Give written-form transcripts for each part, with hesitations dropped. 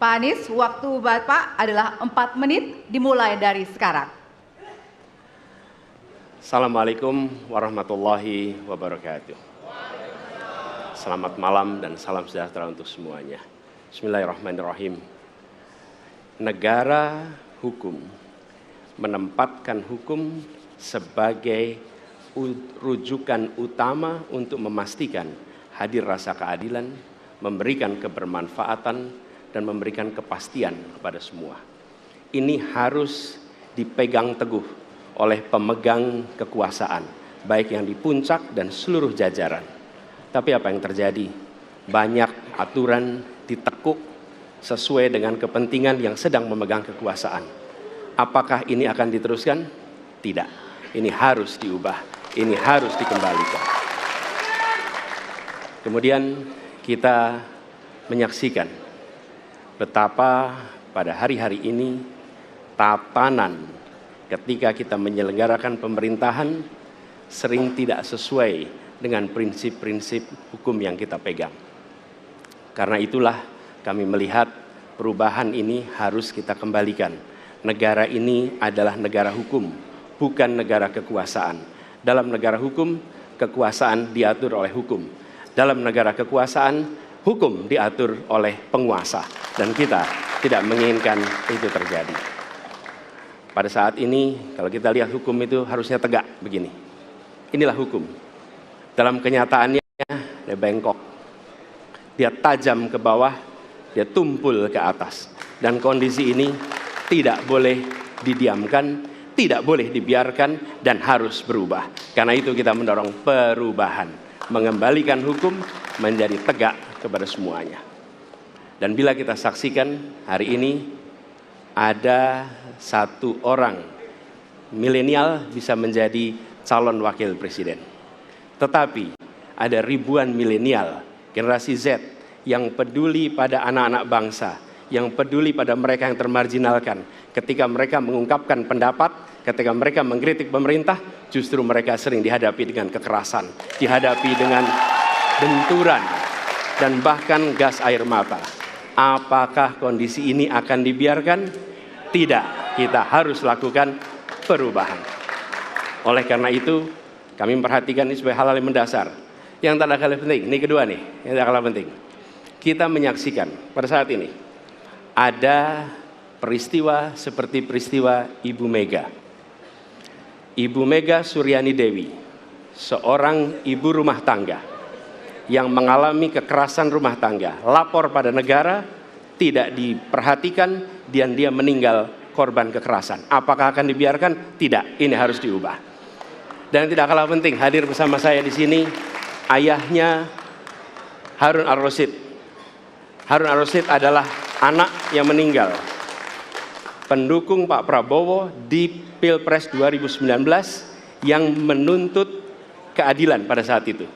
Pak Anies, waktu Bapak adalah 4 menit dimulai dari sekarang. Assalamualaikum warahmatullahi wabarakatuh. Selamat malam dan salam sejahtera untuk semuanya. Bismillahirrahmanirrahim. Negara hukum menempatkan hukum sebagai rujukan utama untuk memastikan hadir rasa keadilan, memberikan kebermanfaatan, dan memberikan kepastian kepada semua. Ini harus dipegang teguh oleh pemegang kekuasaan, baik yang di puncak dan seluruh jajaran. Tapi apa yang terjadi? Banyak aturan ditekuk sesuai dengan kepentingan yang sedang memegang kekuasaan. Apakah ini akan diteruskan? Tidak. Ini harus diubah. Ini harus dikembalikan. Kemudian kita menyaksikan betapa pada hari-hari ini tatanan ketika kita menyelenggarakan pemerintahan sering tidak sesuai dengan prinsip-prinsip hukum yang kita pegang. Karena itulah kami melihat perubahan ini harus kita kembalikan. Negara ini adalah negara hukum, bukan negara kekuasaan. Dalam negara hukum, kekuasaan diatur oleh hukum. Dalam negara kekuasaan, hukum diatur oleh penguasa. Dan kita tidak menginginkan itu terjadi. Pada saat ini, kalau kita lihat hukum itu harusnya tegak begini. Inilah hukum. Dalam kenyataannya, dia bengkok. Dia tajam ke bawah, dia tumpul ke atas. Dan kondisi ini tidak boleh didiamkan, tidak boleh dibiarkan, dan harus berubah. Karena itu kita mendorong perubahan. Mengembalikan hukum menjadi tegak kepada semuanya. Dan bila kita saksikan hari ini ada satu orang milenial bisa menjadi calon wakil presiden. Tetapi ada ribuan milenial generasi Z yang peduli pada anak-anak bangsa, yang peduli pada mereka yang termarginalkan. Ketika mereka mengungkapkan pendapat, ketika mereka mengkritik pemerintah, justru mereka sering dihadapi dengan kekerasan, dihadapi dengan benturan, dan bahkan gas air mata. Apakah kondisi ini akan dibiarkan? Tidak, kita harus lakukan perubahan. Oleh karena itu, kami memperhatikan ini sebagai hal yang mendasar. Yang tak kalah penting, ini kedua nih, yang tak kalah penting. Kita menyaksikan pada saat ini, ada peristiwa seperti peristiwa Ibu Mega. Ibu Mega Suryani Dewi, seorang ibu rumah tangga, yang mengalami kekerasan rumah tangga, lapor pada negara, tidak diperhatikan, dan dia meninggal korban kekerasan. Apakah akan dibiarkan? Tidak, ini harus diubah. Dan tidak kalah penting, hadir bersama saya di sini, ayahnya Harun Ar-Rasyid. Harun Ar-Rasyid adalah anak yang meninggal, pendukung Pak Prabowo di Pilpres 2019 yang menuntut keadilan pada saat itu.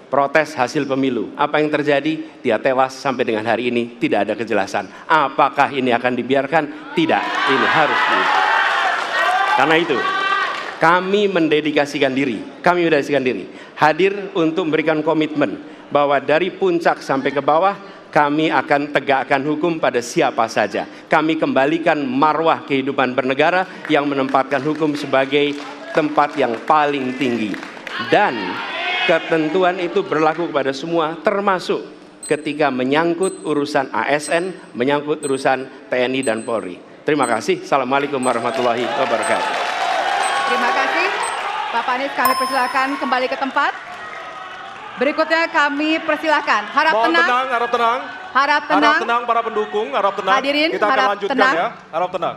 Protes hasil pemilu. Apa yang terjadi? Dia tewas sampai dengan hari ini tidak ada kejelasan. Apakah ini akan dibiarkan? Tidak. Ini harus diubah. Karena itu, kami mendedikasikan diri. Hadir untuk memberikan komitmen bahwa dari puncak sampai ke bawah, kami akan tegakkan hukum pada siapa saja. Kami kembalikan marwah kehidupan bernegara yang menempatkan hukum sebagai tempat yang paling tinggi. Dan ketentuan itu berlaku kepada semua, termasuk ketika menyangkut urusan ASN, menyangkut urusan TNI dan Polri. Terima kasih. Assalamualaikum warahmatullahi wabarakatuh. Terima kasih. Bapak Anies, kami persilakan kembali ke tempat. Berikutnya kami persilakan. Harap tenang. Harap tenang. Harap tenang. Harap tenang para pendukung, harap tenang. Hadirin, kita akan harap lanjutkan tenang. ya. Harap tenang.